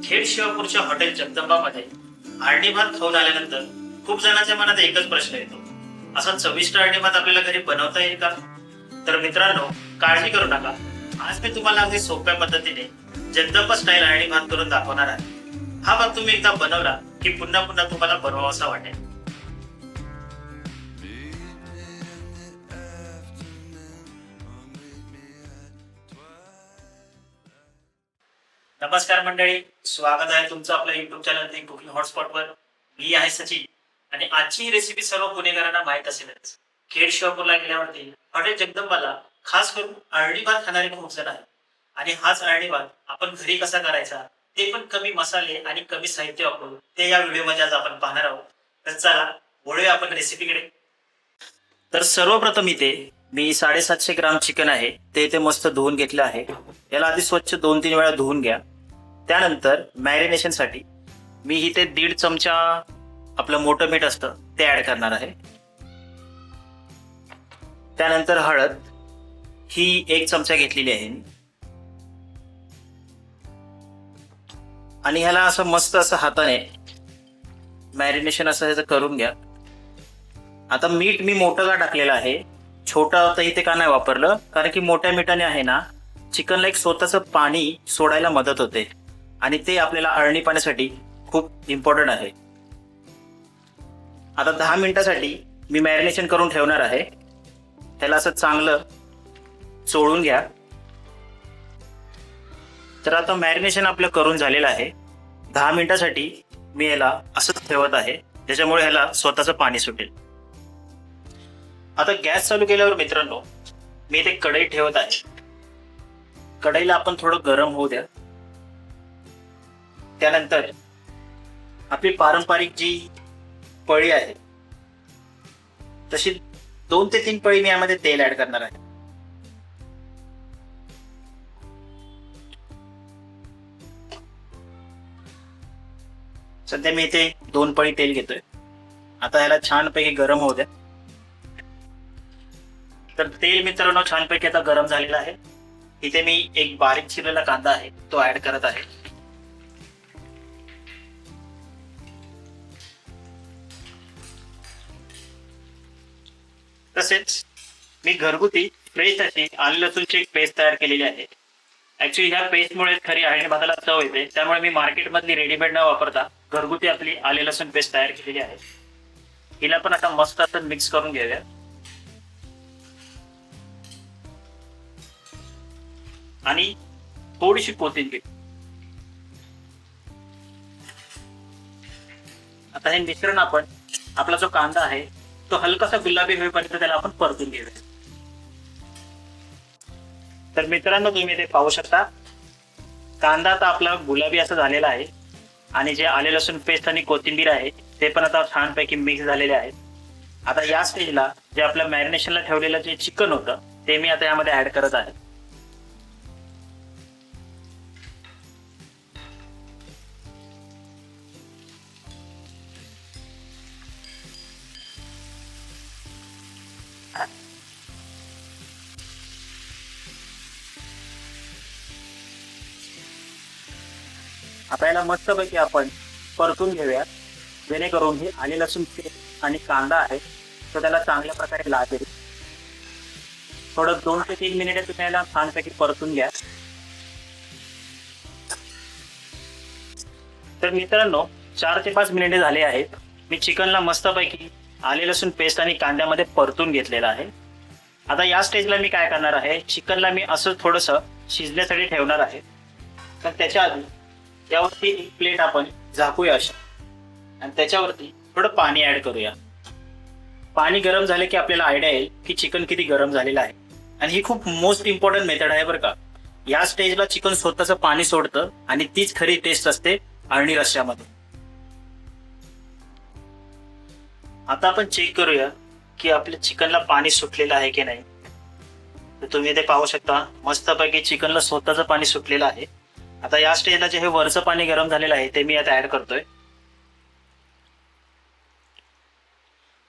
Khed शिवापूरच्या hotel जगदंबामध्ये आळणी भात खाऊन आल्यानंतर खूप जणांच्या मनात एकच प्रश्न येतो, असा चविष्ट आळणी भात आपल्याला घरी बनवता येईल का? तर मित्रांनो, काळजी करू नका. आज मी तुम्हाला अगदी सोप्या पद्धतीने जगदंबा स्टाईल आळणी भात करून दाखवणार आहे. हा भात तुम्ही एकदा बनवला की पुन्हा पुन्हा तुम्हाला बनवावासा वाटेल. नमस्कार मंडळी, स्वागत आहे तुमचं आपल्या युट्यूब चॅनल दी कुकिंग हॉटस्पॉट वर. मी आहे सचिन आणि आजची ही रेसिपी सर्व पुणेकरांना माहित असेलच. खेड शिवापूरला गेल्यावरती हॉटेल जगदंबाला खास करून आळणी भात खाणारे खूप जण आहेत आणि हाच आळणी भात आपण घरी कसा करायचा ते पण कमी मसाले आणि कमी साहित्य वापरून ते या व्हिडिओमध्ये आज आपण पाहणार आहोत. तर चला वळूया आपण रेसिपीकडे. तर सर्वप्रथम इथे मी 750 ग्राम चिकन आहे ते इथे मस्त धुवून घेतलं आहे. याला आधी स्वच्छ 2-3 वेळा धुवून घ्या. त्यानंतर मॅरिनेशन साठी मी इथे 1.5 चमचा आपलं मोठं मीठ असतं ते ऍड करणार आहे. त्यानंतर हळद ही 1 चमचा घेतलेली आहे आणि ह्याला असं मस्त असं हाताने मॅरिनेशन असं ह्याचं करून घ्या. आता मीठ मी मोठं का टाकलेलं आहे, छोटा होता इथे का नाही वापरलं, कारण की मोठ्या मिठाने आहे ना चिकनला एक स्वतःचं पाणी सोडायला मदत होते आणि ते आपल्याला अळणी पाण्यासाठी खूप इम्पॉर्टंट आहे. आता 10 मिनिटासाठी मी मॅरिनेशन करून ठेवणार आहे. त्याला असं चांगलं चोळून घ्या. तर आता मॅरिनेशन आपलं करून झालेलं आहे. 10 मिनिटासाठी मी याला असंच ठेवत आहे, त्याच्यामुळे ह्याला स्वतःचं पाणी सुटेल. आता गॅस चालू केल्यावर मित्रांनो मी इथे कढई ठेवत आहे. कढईला आपण थोडं गरम होऊ द्या. त्यानंतर आपली पारंपरिक जी पळी आहे तशी 2 ते 3 पळी मी यामध्ये तेल ऍड करणार आहे. सध्या मी इथे 2 पळी तेल घेतोय. आता ह्याला छानपैकी गरम होऊ द्या. तर तेल मित्रांनो छानपैकी आता गरम झालेलं आहे. इथे मी एक बारीक चिरलेला कांदा आहे तो ऍड करत आहे. तसेच मी घरगुती फ्रेश अशी आले लसूणची एक पेस्ट तयार केलेली आहे. ऍक्च्युली ह्या पेस्टमुळे खरी आळणी भाताला चव येते, त्यामुळे मी मार्केटमधली रेडीमेड न वापरता घरगुती आपली आले लसूण पेस्ट तयार केलेली आहे. हिला पण आता मस्त असं मिक्स करून घेऊया. आणि थोडीशी कोथिंबीर. आता हे मिश्रण आपण आपला जो कांदा आहे तो हलकासा गुलाबी होईपर्यंत त्याला आपण परतून घेऊया. तर मित्रांनो तुम्ही ते पाहू शकता, कांदा आता आपला गुलाबी असा झालेला आहे आणि जे आले लसूण पेस्ट आणि कोथिंबीर आहे ते पण आता छानपैकी मिक्स झालेले आहेत. आता या स्टेजला जे आपल्या मॅरिनेशनला ठेवलेलं जे चिकन होतं ते मी आता यामध्ये ऍड करत आहे. आता याला मस्तपैकी आपण परतून घेऊया, जेणेकरून हे आले लसूण पेस्ट आणि कांदा आहे तो त्याला चांगल्या प्रकारे लागेल. थोडं 2 ते 3 मिनिटे तुम्ही याला छानपैकी परतून घ्या. तर मित्रांनो 4 ते 5 मिनिटे झाले आहेत. मी चिकनला मस्तपैकी आले लसूण पेस्ट आणि कांद्यामध्ये परतून घेतलेला आहे. आता या स्टेजला मी काय करणार आहे, चिकनला मी असं थोडंसं शिजण्यासाठी ठेवणार आहे. तर त्याच्या आधी यावरती एक प्लेट आपण झाकूया अशी आणि त्याच्यावरती थोडं पाणी ऍड करूया. पाणी गरम झाले की आपल्याला आयडिया येईल की चिकन किती गरम झालेलं आहे. आणि ही खूप मोस्ट इम्पॉर्टंट मेथड आहे बरं का. या स्टेजला चिकन स्वतःचं पाणी सोडतं आणि तीच खरी टेस्ट असते अळणी रश्श्यामध्ये. आता आपण चेक करूया की आपल्या चिकनला पाणी सुटलेलं आहे की नाही. तर तुम्ही इथे पाहू शकता मस्तपैकी चिकनला स्वतःचं पाणी सुटलेलं आहे. आता या स्टेजला जे हे वरचं पाणी गरम झालेलं आहे ते मी आता ऍड करतोय.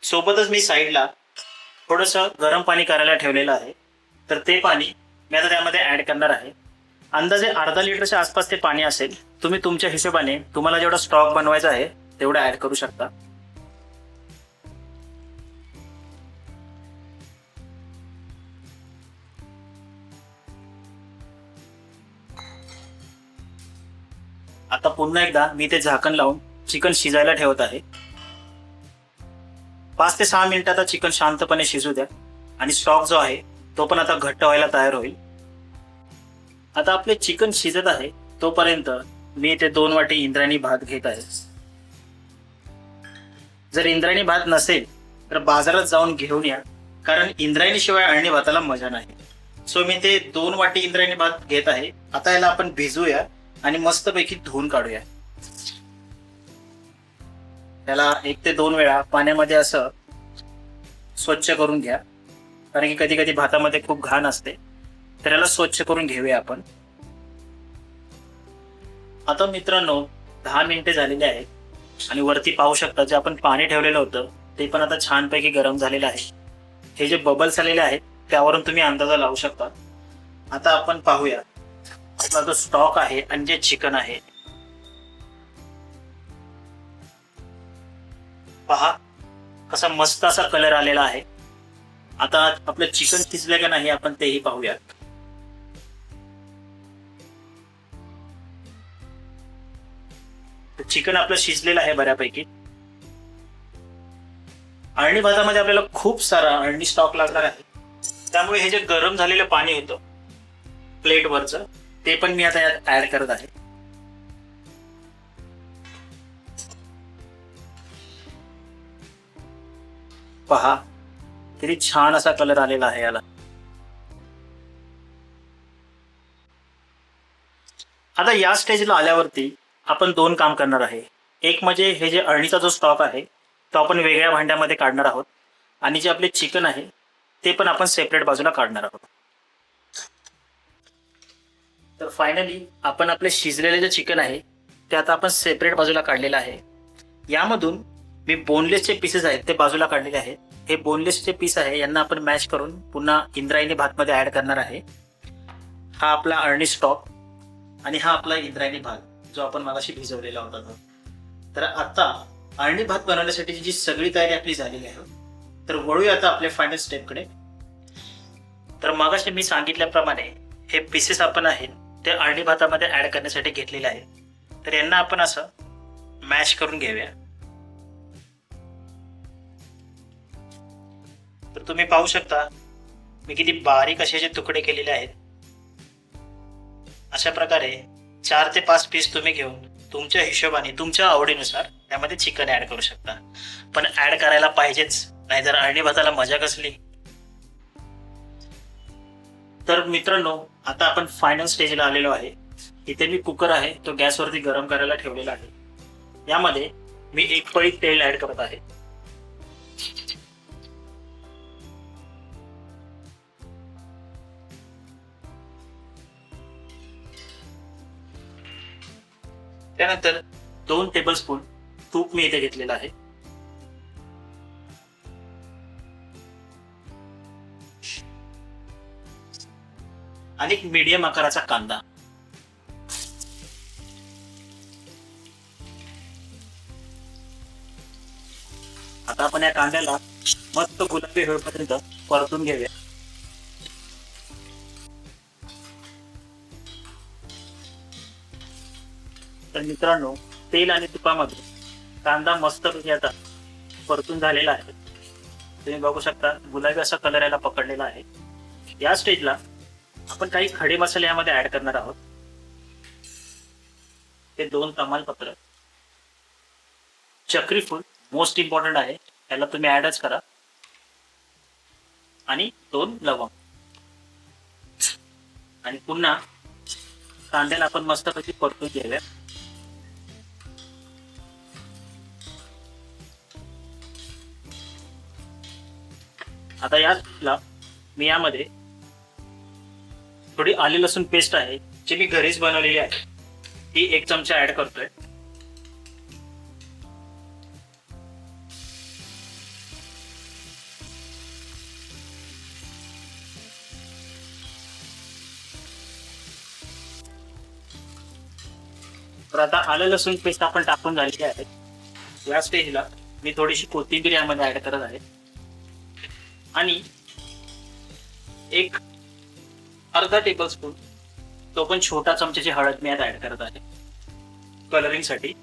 सोबतच मी साईडला थोडंसं गरम पाणी करायला ठेवलेलं आहे, तर ते पाणी मी आता त्यामध्ये ऍड करणार आहे. अंदाजे अर्धा लिटरच्या आसपास ते पाणी असेल. तुम्ही तुमच्या हिशोबाने तुम्हाला जेवढा स्टॉक बनवायचा आहे तेवढा ऍड करू शकता. आता पुन्हा एकदा मी ते झाकण लावून चिकन शिजायला ठेवत आहे. 5 ते 6 मिनिटं आता चिकन शांतपणे शिजू द्या आणि स्टॉक जो आहे तो पण आता घट्ट व्हायला तयार होईल. आता आपले चिकन शिजत आहे तोपर्यंत मी इथे 2 वाटी इंद्रायणी भात घेत आहे. जर इंद्रायणी भात नसेल तर बाजारात जाऊन घेऊन या, कारण इंद्रायणी शिवाय अळणी भाताला मजा नाही. सो मी ते 2 वाटी इंद्रायणी भात घेत आहे. आता याला आपण भिजवूया आणि मस्तपैकी धुवून काढूया. त्याला 1 ते 2 वेळा पाण्यामध्ये असं स्वच्छ करून घ्या, कारण की कधी कधी भातामध्ये खूप घाण असते. तर याला स्वच्छ करून घेऊया आपण. आता मित्रांनो 10 मिनिटे झालेली आहेत आणि वरती पाहू शकता जे आपण पाणी ठेवलेलं होतं ते पण आता छानपैकी गरम झालेलं आहे. हे जे बबल्स आलेले आहेत त्यावरून तुम्ही अंदाजा लावू शकता. आता आपण पाहूया आपला जो स्टॉक आहे आणि जे चिकन आहे, पहा कसा मस्त असा कलर आलेला आहे. आता आपलं चिकन शिजलं का नाही आपण तेही पाहूया. चिकन आपलं शिजलेलं आहे बऱ्यापैकी. अळणी भातामध्ये आपल्याला खूप सारा अळणी स्टॉक लागणार आहे, त्यामुळे हे जे गरम झालेलं पाणी होतं प्लेटवरचं ते पण मी आता यात ऍड करत आहे. पहा किती छान असा कलर आलेला आहे याला. आता या स्टेजला आल्यावरती आपण 2 काम करणार आहे. एक म्हणजे हे जे अळणीचा जो स्टॉक आहे तो आपण वेगळ्या भांड्यामध्ये काढणार आहोत आणि जे आपले चिकन आहे ते पण आपण सेपरेट बाजूला काढणार आहोत. तर फायनली आपण आपले शिजलेले जे चिकन आहे ते आता आपण सेपरेट बाजूला काढलेलं आहे. यामधून मी बोनलेसचे पीसेस आहेत ते बाजूला काढलेले आहेत. हे बोनलेसचे पीस आहे यांना आपण मॅश करून पुन्हा इंद्रायणी भातमध्ये ऍड करणार आहे. हा आपला अळणी स्टॉक आणि हा आपला इंद्रायणी भात जो आपण मगाशी भिजवलेला होता. तर आता अळणी भात बनवण्यासाठी जी सगळी तयारी आपली झालेली आहे, तर वळूया आता आपल्या फायनल स्टेपकडे. तर मगाशी मी सांगितल्याप्रमाणे हे पीसेस आपण आहेत ते अळणी भातामध्ये ऍड करण्यासाठी घेतलेले आहे. तर यांना आपण असं मॅश करून घेऊया. तर तुम्ही पाहू शकता मी किती बारीक असे तुकडे केलेले आहेत. अशा प्रकारे 4 ते 5 पीस तुम्ही घेऊन तुमच्या हिशोबाने तुमच्या आवडीनुसार त्यामध्ये चिकन ऍड करू शकता. पण ऍड करायला पाहिजेच, नाहीतर अळणी भाताला मजा कसली. तर मित्रांनो आता आपण फायनल स्टेजला आलेलो आहे. इथे मी कुकर आहे तो गॅसवरती गरम करायला ठेवलेला आहे. यामध्ये मी 1 पळी तेल ऍड करत आहे. त्यानंतर 2 टेबलस्पून तूप मी इथे घेतलेलं आहे. आणि एक मीडियम आकाराचा कांदा. आता आपण या कांद्याला मस्त गुलाबी होईपर्यंत परतून घेऊया. तर मित्रांनो तेल आणि तुपामध्ये कांदा मस्तपैकी आता परतून झालेला आहे. तुम्ही बघू शकता गुलाबी असा कलर याला पकडलेला आहे. या स्टेजला आपण काही खडे मसाले यामध्ये ऍड करणार आहोत. ते 2 तमालपत्र, चक्री फूल मोस्ट इम्पॉर्टंट आहे, याला तुम्ही ऍडच करा, आणि 2 लवंग. आणि पुन्हा कांद्याला आपण मस्तपैकी परतून घेऊया. आता याला मी यामध्ये थोडी आले लसूण पेस्ट आहे जी मी घरीच बनवलेली आहे, ती 1 चमचा ऍड करतोय. तर आता आलं लसूण पेस्ट आपण टाकून झालेली आहे. या स्टेजला मी थोडीशी कोथिंबीर यामध्ये ऍड करत आहे आणि एक अर्धा टेबलस्पून तो पण छोटा चमच्याची हळद मी यात ऍड करत आहे कलरिंग साठी.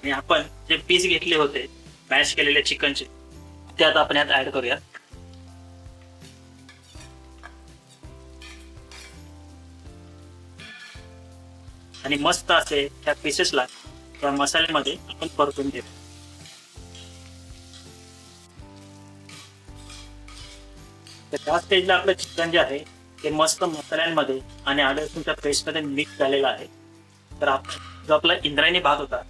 आणि आपण जे पीस घेतले होते मॅश केलेले चिकनचे ते आता आपण यात ऍड करूया. आणि मस्त असे त्या पीसेसला त्या मसाल्यामध्ये आपण परतून घेऊ. तर त्या स्टेजला आपलं चिकन जे आहे ते मस्त मसाल्यांमध्ये आणि आलं लसूणच्या पेस्टमध्ये मिक्स झालेलं आहे. तर आपण जो आपला इंद्रायणी भात होता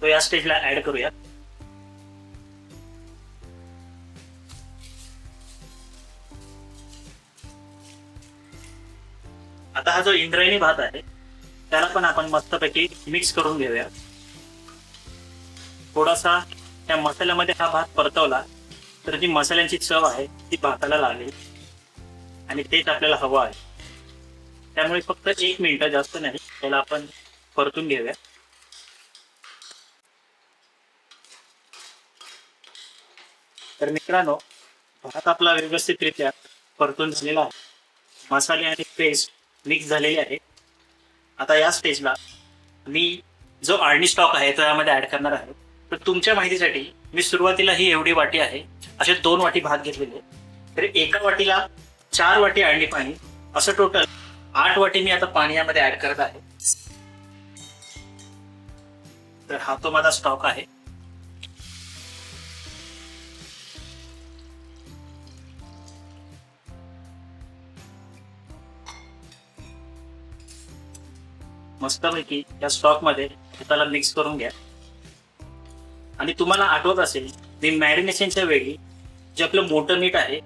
तो या स्टेजला ऍड करूया. आता हा जो इंद्रायणी भात आहे त्याला पण आपण मस्तपैकी मिक्स करून घेऊया. थोडासा त्या मसाल्यामध्ये हा भात परतवला तर जी मसाल्यांची चव आहे ती भाताला लागेल आणि तेच आपल्याला हवं आहे. त्यामुळे फक्त 1 मिनिट, जास्त नाही, त्याला आपण परतून घेऊया. तर मित्रांनो, भात आपला व्यवस्थितरित्या परतून झालेला आहे. मसाले आणि पेस्ट मिक्स झालेले आहे. आता या स्टेजला मी जो आळणी स्टॉक आहे तो यामध्ये ऍड करणार आहे. तर तुमच्या माहितीसाठी मी सुरुवातीला ही एवढी वाटी आहे असे 2 वाटी भात घेतलेले. तर एका वाटीला 4 वाटी आळणी पाणी, असं टोटल 8 वाटी मी आता पाणी यामध्ये ऍड करत आहे. तर हा तो माझा स्टॉक आहे. मस्तपैकी या स्टॉक मध्ये त्याला मिक्स करून घ्या. आणि तुम्हाला आठवत असेल मी मॅरिनेशनच्या वेळी जे आपलं मोठं मीठ आहे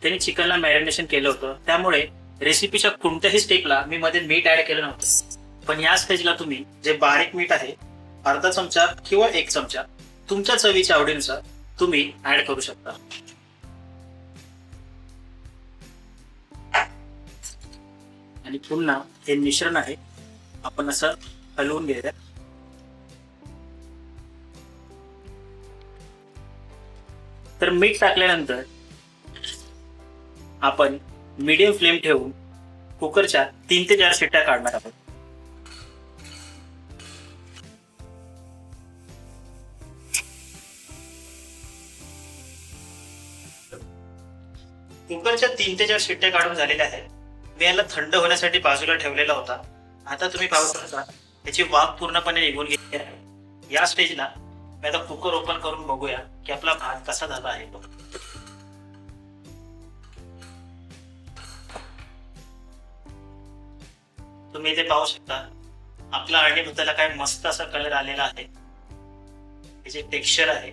त्याने चिकनला मॅरिनेशन केलं होतं, त्यामुळे रेसिपीच्या कोणत्याही स्टेपला मी मध्ये मीठ ऍड केलं नव्हतं. पण या स्टेजला तुम्ही जे बारीक मीठ आहे अर्धा चमचा किंवा 1 चमचा तुमच्या चवीच्या आवडीनुसार तुम्ही ऍड करू शकता. आणि पुन्हा हे मिश्रण आहे आपण असं हलवून घ्यायचं. तर मीठ टाकल्यानंतर आपण मीडियम फ्लेम ठेवून कुकरच्या 3 ते 4 शिट्ट्या काढणार आहोत. कुकरच्या 3 ते 4 शिट्ट्या काढून झालेल्या आहेत. मी याला थंड होण्यासाठी बाजूला ठेवलेला होता. आता तुम्ही पाहू शकता त्याची वाफ पूर्णपणे निघून गेली आहे. या स्टेजला मी आता कुकर ओपन करून बघूया की आपला भात कसा झाला आहे तो. तुम्ही इथे पाहू शकता आपला अळणी भाताला काय मस्त असा कलर आलेला आहे. त्याचे टेक्स्चर आहे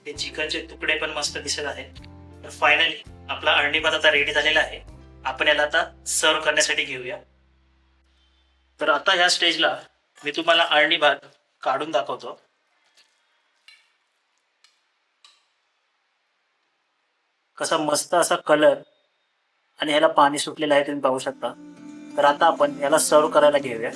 ते चिकनचे तुकडे पण मस्त दिसत आहेत. तर फायनली आपला अळणी भात आता रेडी झालेला आहे. आपण याला आता सर्व करण्यासाठी घेऊया. तर आता ह्या स्टेजला मी तुम्हाला अळणी भात काढून दाखवतो. कसा मस्त असा कलर आणि ह्याला पाणी सुटलेलं आहे तुम्ही पाहू शकता. तर आता आपण याला सर्व करायला घेऊया.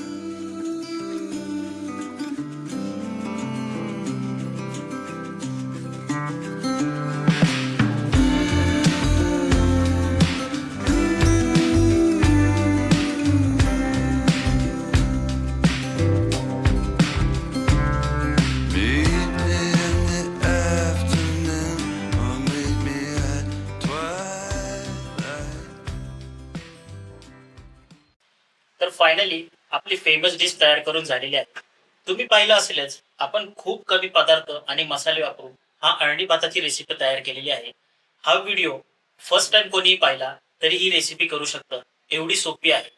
तर फायनली आपली फेमस डिश तयार करून झालेली आहे. तुम्ही पाहिलं असेलच आपण खूप कमी पदार्थ आणि मसाले वापरून हा अळणी भाताची रेसिपी तयार केलेली आहे. हा व्हिडिओ फर्स्ट टाइम कोणीही पाहिला तरी ही रेसिपी करू शकतं, एवढी सोपी आहे.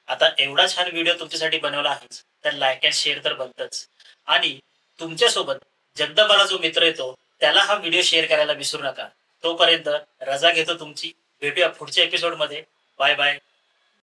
आता एवढा छान व्हिडिओ तुमच्यासाठी बनवला आहेच तर लाईक अँड शेअर तर बनतच. आणि तुमच्यासोबत जगदंबाला जो मित्र येतो त्याला हा व्हिडिओ शेअर करायला विसरू नका. तोपर्यंत रजा घेतो तुमची. भेटूया पुढच्या एपिसोड मध्ये. Bye bye.